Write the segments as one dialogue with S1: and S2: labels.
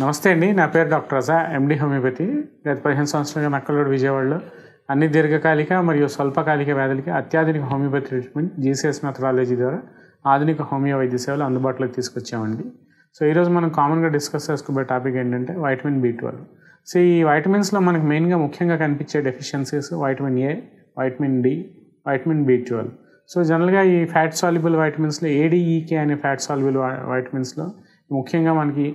S1: నమస్తే అండి. నా పేరు డాక్టర్ రజా, ఎండి హోమియోపతి. గత 15 సంవత్సరాలుగా నక్కలూరు విజయవాడలో అన్ని దీర్ఘకాలిక మరియు స్వల్పకాలిక వ్యాధులకి అత్యాధునిక హోమియోపతి ట్రీట్మెంట్ జీసీఎస్ మెథడాలజీ ద్వారా ఆధునిక హోమియో వైద్య సేవలు అందుబాటులోకి తీసుకొచ్చామండి. సో ఈరోజు మనం కామన్గా డిస్కస్ చేసుకోబోయే టాపిక్ ఏంటంటే వైటమిన్ B12. సో ఈ వైటమిన్స్లో మనకు మెయిన్గా ముఖ్యంగా కనిపించే deficiencies vitamin A, vitamin D, vitamin B12. So జనరల్గా ఈ ఫ్యాట్ సాల్యుబుల్ వైటమిన్స్లో ఏడిఈకే అనే ఫ్యాట్ సాల్యుబుల్ వైటమిన్స్లో ముఖ్యంగా మనకి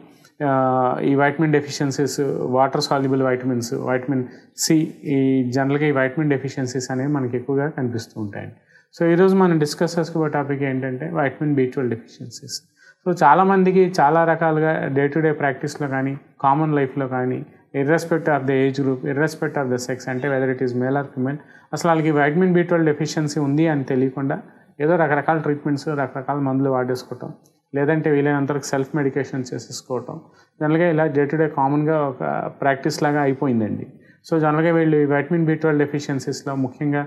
S1: ఈ vitamin deficiencies, water soluble vitamins, vitamin C, ఈ జనరల్గా ఈ వైటమిన్ డెఫిషియన్సీస్ అనేవి మనకి ఎక్కువగా కనిపిస్తూ ఉంటాయండి. సో ఈరోజు మనం డిస్కస్ చేసుకోబోయే టాపిక్ ఏంటంటే వైటమిన్ B12 డెఫిషియన్సీస్. సో చాలామందికి చాలా రకాలుగా డే టు డే ప్రాక్టీస్లో కానీ కామన్ లైఫ్లో కానీ irrespect of the age group, irrespect of the sex, అంటే whether it is male or female, అసలు వాళ్ళకి వైటమిన్ B12 డెఫిషియన్సీ ఉంది అని తెలియకుండా ఏదో రకరకాల ట్రీట్మెంట్స్, రకరకాల మందులు వాడేసుకోవటం, లేదంటే వీలైనంతవరకు సెల్ఫ్ మెడికేషన్ చేసేసుకోవటం జనరల్గా ఇలా డే టు డే కామన్గా ఒక ప్రాక్టీస్ లాగా అయిపోయిందండి. సో జనరల్గా వీళ్ళు ఈ వైటమిన్ B12 డెఫిషియన్సీస్లో ముఖ్యంగా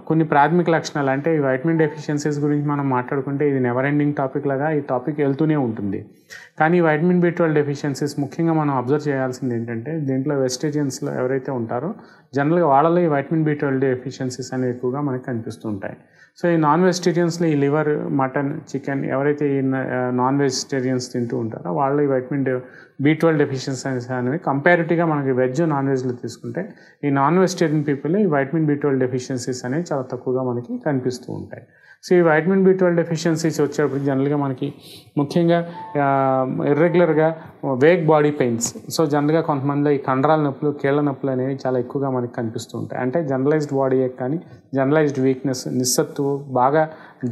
S1: కొన్ని ప్రాథమిక లక్షణాలు, అంటే ఈ వైటమిన్ డెఫిషియన్సీస్ గురించి మనం మాట్లాడుకుంటే ఇది నెవర్ ఎండింగ్ టాపిక్ లాగా ఈ టాపిక్ వెళ్తూనే ఉంటుంది. కానీ వైటమిన్ B12 డెఫిషియన్సీస్ ముఖ్యంగా మనం అబ్జర్వ్ చేయాల్సింది ఏంటంటే దీంట్లో వెజిటేరియన్స్లో ఎవరైతే ఉంటారో జనరల్గా వాళ్ళలో ఈ వైటమిన్ B12 డెఫిషియన్సీస్ అనేవి ఎక్కువగా మనకి కనిపిస్తూ ఉంటాయి. సో ఈ నాన్ వెజిటేరియన్స్లో ఈ లివర్, మటన్, చికెన్ ఎవరైతే ఈ నాన్ వెజిటేరియన్స్ తింటూ ఉంటారో వాళ్ళు ఈ వైటమిన్ B12 డెఫిషియన్సీస్ అనేవి కంపారిటివ్గా మనకి వెజ్, నాన్ వెజ్లో తీసుకుంటే ఈ నాన్ వెజిటేరియన్ పీపుల్ ఈ వైటమిన్ B12 డెఫిషియన్సీస్ అనేవి చాలా తక్కువగా మనకి కనిపిస్తూ ఉంటాయి. సో ఈ వైటమిన్ B12 డెఫిషియన్సీస్ వచ్చేటప్పుడు జనరల్గా మనకి ముఖ్యంగా ఇర్రెగ్యులర్గా వేక్ బాడీ పెయిన్స్, సో జనరల్గా కొంతమంది ఈ కండరాల నొప్పులు, కీళ్ళ నొప్పులు అనేవి చాలా ఎక్కువగా మనకి కనిపిస్తూ ఉంటాయి. అంటే జనరలైజ్డ్ బాడీ ఏక్ కానీ జనరలైజ్డ్ వీక్నెస్, నిస్సత్తువు, బాగా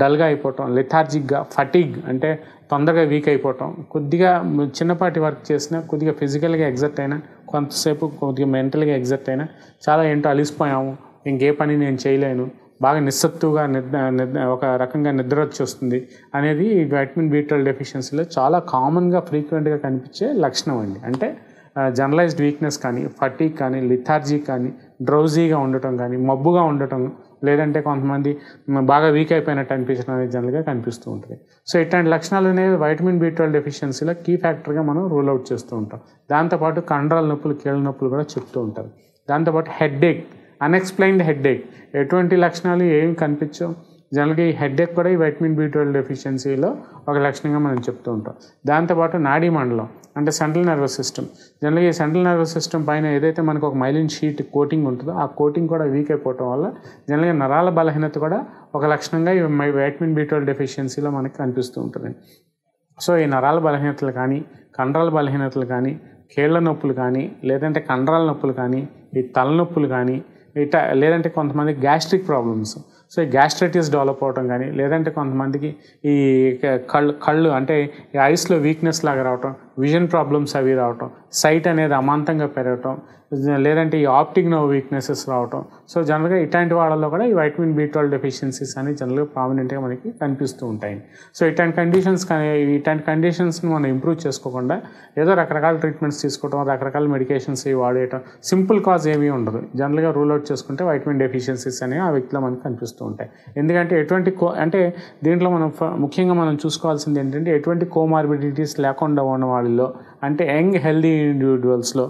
S1: డల్గా అయిపోవటం, లెథార్జిక్గా, ఫటీగ్ అంటే తొందరగా వీక్ అయిపోవటం, కొద్దిగా చిన్నపాటి వర్క్ చేసినా కొద్దిగా ఫిజికల్గా ఎగ్జర్ట్ అయినా, కొంతసేపు కొద్దిగా మెంటల్గా ఎగ్జర్ట్ అయినా చాలా ఏంటో అలిసిపోయాము, ఇంకే పని నేను చేయలేను, బాగా నిస్సత్తుగా ఒక రకంగా నిద్ర వచ్చేస్తుంది అనేది ఈ వైటమిన్ B12 డెఫిషియన్సీలో చాలా కామన్గా ఫ్రీక్వెంట్గా కనిపించే లక్షణం అండి. అంటే జనరలైజ్డ్ వీక్నెస్ కానీ, ఫటీగ్ కానీ, లిథార్జీ కానీ, డ్రౌజీగా ఉండటం కానీ, మబ్బుగా ఉండటం, లేదంటే కొంతమంది బాగా వీక్ అయిపోయినట్టు అనిపించడం అనేది జనరల్గా కనిపిస్తూ ఉంటుంది. సో ఇట్లాంటి లక్షణాలు అనేవి వైటమిన్ B12 డెఫిషియన్సీలో కీ ఫ్యాక్టర్గా మనం రూల్ అవుట్ చేస్తూ ఉంటాం. దాంతోపాటు కండరాల నొప్పులు, కీళ్ళ నొప్పులు కూడా చెప్తూ ఉంటారు. దాంతోపాటు హెడ్ఏక్, అన్ఎక్స్ప్లెయిన్డ్ హెడ్ఏక్, ఎటువంటి లక్షణాలు ఏమి కనిపించవు. జనరల్గా ఈ హెడ్ఏక్ కూడా ఈ వైటమిన్ B12 డెఫిషియన్సీలో ఒక లక్షణంగా మనం చెప్తూ ఉంటాం. దాంతోపాటు నాడీ మండలం అంటే సెంట్రల్ నర్వస్ సిస్టమ్, జనరల్గా ఈ సెంట్రల్ నర్వస్ సిస్టమ్ పైన ఏదైతే మనకు ఒక మైలిన్ షీట్ కోటింగ్ ఉంటుందో ఆ కోటింగ్ కూడా వీక్ అయిపోవటం వల్ల జనరల్గా నరాల బలహీనత కూడా ఒక లక్షణంగా ఈ వైటమిన్ B12 డెఫిషియన్సీలో మనకి కనిపిస్తూ ఉంటుంది. సో ఈ నరాల బలహీనతలు కానీ, కండరాల బలహీనతలు కానీ, కీళ్ళ నొప్పులు కానీ, లేదంటే కండరాల నొప్పులు కానీ, ఈ తలనొప్పులు కానీ, లేదంటే కొంతమంది గ్యాస్ట్రిక్ ప్రాబ్లమ్స్, సో ఈ గ్యాస్ట్రైటిస్ డెవలప్ అవటం కానీ, లేదంటే కొంతమందికి ఈ కళ్ళు అంటే ఈ ఐస్లో వీక్నెస్ లాగా రావటం, విజన్ ప్రాబ్లమ్స్ అవి రావటం, సైట్ అనేది అమాంతంగా పెరగటం, లేదంటే ఈ ఆప్టిక్ నర్వ్ వీక్నెసెస్ రావటం. సో జనరల్గా ఇట్లాంటి వాళ్ళలో కూడా ఈ వైటమిన్ B12 డెఫిషియన్సీస్ అనేవి జనరల్గా ప్రామినెంట్గా మనకి కనిపిస్తూ ఉంటాయి. సో ఇట్లాంటి కండిషన్స్ని మనం ఇంప్రూవ్ చేసుకోకుండా ఏదో రకరకాల ట్రీట్మెంట్స్ తీసుకోవడం, రకరకాల మెడికేషన్స్ వాడేయటం, సింపుల్ కాజ్ ఏమీ ఉండదు. జనరల్గా రూల్ అవుట్ చేసుకుంటే వైటమిన్ డెఫిషియన్సీస్ అనేవి ఆ వ్యక్తిలో మనకు కనిపిస్తూ ఉంటాయి. ఎందుకంటే అంటే దీంట్లో మనం ముఖ్యంగా మనం చూసుకోవాల్సింది ఏంటంటే ఎటువంటి కోమార్బిడిటీస్ లేకుండా ఉన్న వాళ్ళలో, అంటే యంగ్ హెల్దీ ఇండివిజువల్స్లో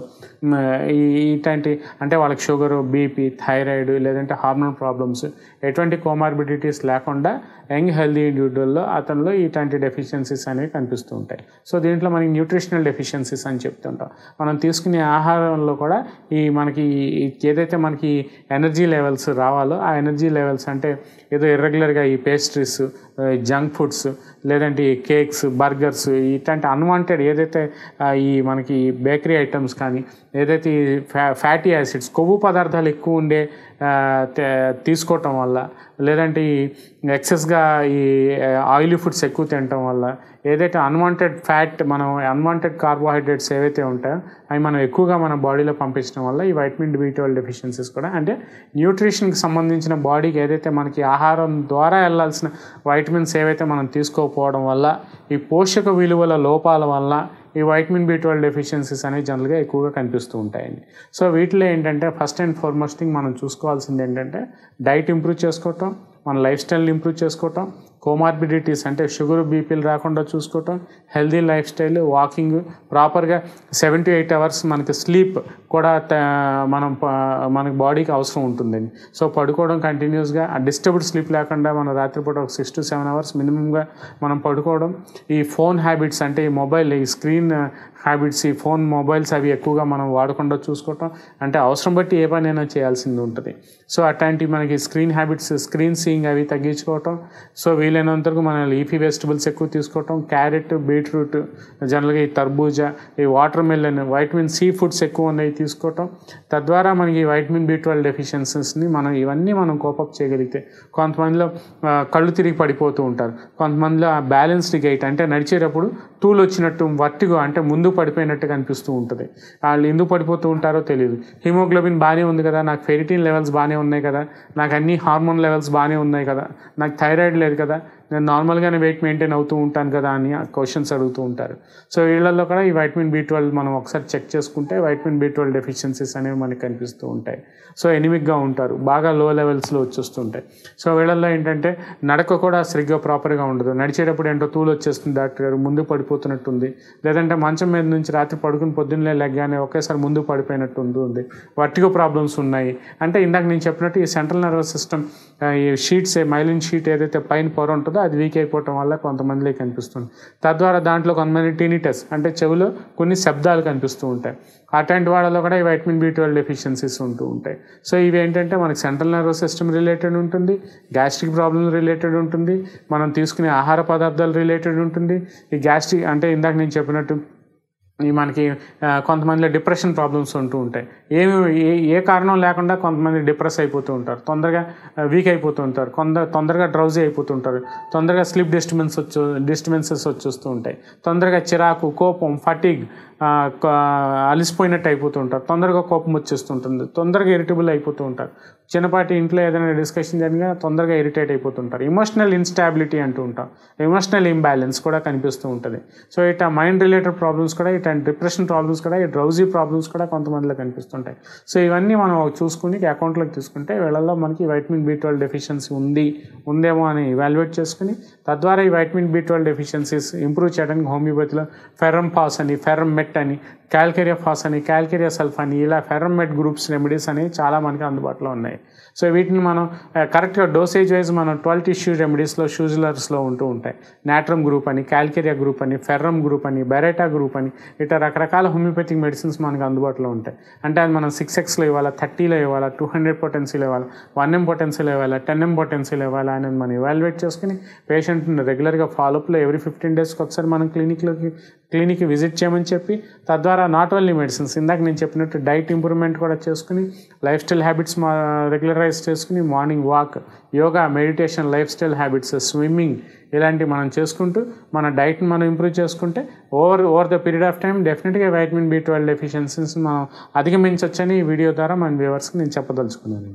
S1: ఇట్లాంటి అంటే వాళ్ళకి షుగరు, బీపీ, థైరాయిడ్, లేదంటే హార్మోన్ ప్రాబ్లమ్స్, ఎటువంటి కోమార్బిడిటీస్ లేకుండా యంగ్ హెల్దీ ఇండివిజువల్లో అతనిలో ఇట్లాంటి డెఫిషియన్సీస్ అనేవి కనిపిస్తూ ఉంటాయి. సో దీంట్లో మనకి న్యూట్రిషనల్ డెఫిషియన్సీస్ అని చెప్తుంటాం. మనం తీసుకునే ఆహారంలో కూడా మనకి ఏదైతే మనకి ఎనర్జీ లెవెల్స్ రావాలో ఆ ఎనర్జీ లెవెల్స్, అంటే ఏదో ఇర్రెగ్యులర్గా ఈ పేస్ట్రీస్, జంక్ ఫుడ్స్, లేదంటే ఈ కేక్స్, బర్గర్స్, ఇట్లాంటి అన్వాంటెడ్ ఏదైతే ఈ మనకి బేకరీ ఐటమ్స్ కానీ, ఏదైతే ఈ ఫ్యాటీ యాసిడ్స్, కొవ్వు పదార్థాలు ఎక్కువ ఉండే తీసుకోవటం వల్ల, లేదంటే ఈ ఎక్సెస్గా ఈ ఆయిలీ ఫుడ్స్ ఎక్కువ తినటం వల్ల, ఏదైతే అన్వాంటెడ్ ఫ్యాట్, మనం అన్వాంటెడ్ కార్బోహైడ్రేట్స్ ఏవైతే ఉంటాయో అవి మనం ఎక్కువగా మన బాడీలో పంపించడం వల్ల ఈ వైటమిన్ B12 డెఫిషియన్సీస్ కూడా, అంటే న్యూట్రిషన్కి సంబంధించిన బాడీకి ఏదైతే మనకి ఆహారం ద్వారా వెళ్ళాల్సిన వైటమిన్స్ ఏవైతే మనం తీసుకోకపోవడం వల్ల, ఈ పోషక విలువల లోపాల వల్ల ఈ వైటమిన్ B12 డెఫిషియన్సీస్ అనేవి జనరల్గా ఎక్కువగా కనిపిస్తూ ఉంటాయండి. సో వీటిలో ఏంటంటే ఫస్ట్ అండ్ ఫార్మోస్ట్ థింగ్ మనం చూసుకోవాల్సింది ఏంటంటే డైట్ ఇంప్రూవ్ చేసుకోవటం, మన లైఫ్ స్టైల్ని ఇంప్రూవ్ చేసుకోవటం, కోమార్బిడిటీస్ అంటే షుగర్ బీపీలు రాకుండా చూసుకోవటం, హెల్దీ లైఫ్ స్టైల్, వాకింగ్, ప్రాపర్గా 7 to 8 అవర్స్ మనకి స్లీప్ కూడా మనకి బాడీకి అవసరం ఉంటుందండి. సో పడుకోవడం కంటిన్యూస్గా, డిస్టర్బ్డ్ స్లీప్ లేకుండా మనం రాత్రిపూట ఒక 6 to 7 అవర్స్ మినిమంగా మనం పడుకోవడం. ఈ ఫోన్ హ్యాబిట్స్ అంటే ఈ మొబైల్, ఈ స్క్రీన్ హ్యాబిట్స్, ఈ ఫోన్ మొబైల్స్ అవి ఎక్కువగా మనం వాడకుండా చూసుకోవటం, అంటే అవసరం బట్టి ఏ పనైనా చేయాల్సింది ఉంటుంది. సో అట్లాంటివి మనకి స్క్రీన్ హ్యాబిట్స్, స్క్రీన్ సీయింగ్ అవి తగ్గించుకోవటం. సో వీలైనంతవరకు మన లీఫీ వెజిటబుల్స్ ఎక్కువ తీసుకోవటం, క్యారెట్, బీట్రూట్, జనరల్గా ఈ తర్బూజా, ఈ watermelon, vitamin C foods ఎక్కువ ఉన్నాయి తీసుకోవటం. తద్వారా మనకి వైటమిన్ B12 డెఫిషియన్సీస్ని ఇవన్నీ మనం కోపప్ చేయగలిగితే, కొంతమందిలో కళ్ళు తిరిగి పడిపోతూ ఉంటారు, కొంతమందిలో బ్యాలెన్స్డ్ గైట్ అంటే నడిచేటప్పుడు తూలు వచ్చినట్టు, వర్టిగో అంటే ముందు పడిపోయినట్టుగా అనిపిస్తూ ఉంటుంది. వాళ్ళు ఎందుకు పడిపోతూ ఉంటారో తెలియదు. హిమోగ్లోబిన్ బాగానే ఉంది కదా, నాకు ఫెరిటిన్ లెవెల్స్ బాగానే ఉన్నాయి కదా, నాకు అన్ని హార్మోన్ లెవెల్స్ బాగానే ఉన్నాయి కదా, నాకు థైరాయిడ్ లేదు కదా, నేను నార్మల్గానే వెయిట్ మెయింటైన్ అవుతూ ఉంటాను కదా అని క్వశ్చన్స్ అడుగుతూ ఉంటారు. సో వీళ్ళల్లో కూడా ఈ వైటమిన్ B12 మనం ఒకసారి చెక్ చేసుకుంటే వైటమిన్ B12 డెఫిషియన్సీస్ అనేవి మనకు కనిపిస్తూ ఉంటాయి. సో ఎనిమిక్గా ఉంటారు, బాగా లో లెవెల్స్లో వచ్చేస్తుంటాయి. సో వీళ్ళల్లో ఏంటంటే నడక కూడా సరిగ్గా ప్రాపర్గా ఉండదు, నడిచేటప్పుడు ఏంటో తూలు వచ్చేస్తుంది, డాక్టర్ గారు ముందు పడిపోతున్నట్టుంది, లేదంటే మంచం మీద నుంచి రాత్రి పడుకుని పొద్దున్నే లెగ్గానే ఒకేసారి ముందు పడిపోయినట్టు ఉంటుంది, వర్టిగో ప్రాబ్లమ్స్ ఉన్నాయి. అంటే ఇందాక నేను చెప్పినట్టు ఈ సెంట్రల్ నర్వస్ సిస్టమ్ ఈ షీట్స్, మైలిన్ షీట్ ఏదైతే పైన పొర ఉంటుందో అది వీక్ అయిపోవటం వల్ల కొంతమందిలో కనిపిస్తుంది. తద్వారా దాంట్లో కొంతమంది టినిటస్ అంటే చెవిలో కొన్ని శబ్దాలు కనిపిస్తూ ఉంటాయి. అట్లాంటి వాళ్ళలో కూడా ఈ వైటమిన్ B12 డెఫిషియన్సీస్ ఉంటూ ఉంటాయి. సో ఇవి ఏంటంటే మనకి సెంట్రల్ నర్వస్ సిస్టమ్ రిలేటెడ్ ఉంటుంది, గ్యాస్ట్రిక్ ప్రాబ్లమ్ రిలేటెడ్ ఉంటుంది, మనం తీసుకునే ఆహార పదార్థాలు రిలేటెడ్ ఉంటుంది. ఈ గ్యాస్ట్రిక్ అంటే ఇందాక నేను చెప్పినట్టు ఈ మనకి కొంతమందిలో డిప్రెషన్ ప్రాబ్లమ్స్ ఉంటూ ఉంటాయి. ఏ కారణం లేకుండా కొంతమంది డిప్రెస్ అయిపోతూ ఉంటారు, తొందరగా వీక్ అయిపోతూ ఉంటారు, తొందరగా డ్రౌజీ అయిపోతూ ఉంటారు, తొందరగా స్లీప్ డిస్టర్బెన్సెస్ వచ్చేస్తూ ఉంటాయి, తొందరగా చిరాకు, కోపం, ఫటిగ్, అలిసిపోయినట్టు అయిపోతూ ఉంటారు, తొందరగా కోపం వచ్చేస్తుంటుంది, తొందరగా ఇరిటబుల్ అయిపోతూ ఉంటారు, చిన్నపాటి ఇంట్లో ఏదైనా డిస్కషన్ జరిగినా తొందరగా ఇరిటేట్ అయిపోతుంటారు, ఎమోషనల్ ఇన్స్టాబిలిటీ అంటూ ఉంటాం, ఎమోషనల్ ఇంబ్యాలెన్స్ కూడా కనిపిస్తూ ఉంటుంది. సో ఇట్లా మైండ్ రిలేటెడ్ ప్రాబ్లమ్స్ కూడా, ఇట్లా డిప్రెషన్ ప్రాబ్లమ్స్ కూడా, ఈ డ్రౌజీ ప్రాబ్లమ్స్ కూడా కొంతమందిలో కనిపిస్తుంటాయి. సో ఇవన్నీ మనం చూసుకుని అకౌంట్లోకి తీసుకుంటే వీళ్ళల్లో మనకి వైటమిన్ B12 డెఫిషియన్సీ ఉందేమో అని ఇవాల్యుయేట్ చేసుకుని, తద్వారా ఈ వైటమిన్ B12 డెఫిషియన్సీస్ ఇంప్రూవ్ చేయడానికి హోమియోపతిలో ఫెర్రమ్ పాస్ అని, ఫెర్రమ్ మెట్ అని, క్యాల్కేరియా ఫాస్ అని, క్యాల్కేరియా సల్ఫ్ అని, ఇలా ఫెర్రమ్ మెట్ గ్రూప్స్ రెమెడీస్ అనేవి చాలా మనకి అందుబాటులో ఉన్నాయి. సో వీటిని మనం కరెక్ట్గా డోసేజ్ వైజ్ మనం 12 టిష్యూ రెమెడీస్లో, షూజులర్స్లో ఉంటూ ఉంటాయి. నాట్రమ్ గ్రూప్ అని, క్యాల్కేరియా గ్రూప్ అని, ఫెర్రమ్ గ్రూప్ అని, బెరెటా గ్రూప్ అని, ఇట్లా రకరకాల హోమియోపతిక్ మెడిసిన్స్ మనకు అందుబాటులో ఉంటాయి. అంటే అది మనం 6xలో ఇవ్వాలా, 30లో ఇవ్వాలా, 200 పొటెన్సీలో ఇవ్వాలా, 1M పొటెన్సీలో ఇవ్వాలా, 10M పొటెన్సీలో ఇవ్వాలా అనేది మనం ఇవాల్యుయేట్ చేసుకుని పేషెంట్ని రెగ్యులర్గా ఫాలోఅప్లో ఎవ్రీ 15 డేస్కి ఒకసారి మనం క్లినిక్కి విజిట్ చేయమని చెప్పి, తద్వారా నాట్ ఓన్లీ మెడిసిన్స్, ఇందాక నేను చెప్పినట్టు డైట్ ఇంప్రూవ్మెంట్ కూడా చేసుకుని, లైఫ్ స్టైల్ హ్యాబిట్స్ రెగ్యులరైజ్ చేసుకుని, morning walk, yoga, meditation, life style habits, swimming, ఇలాంటివి మనం చేసుకుంటూ మన డైట్ని మనం ఇంప్రూవ్ చేసుకుంటే over the period of time డెఫినెట్గా వైటమిన్ B12 డెఫిషియన్సీస్ మనం అధిగమించవచ్చని ఈ వీడియో ద్వారా మన వ్యూవర్స్కి నేను చెప్పదలుచుకున్నాను.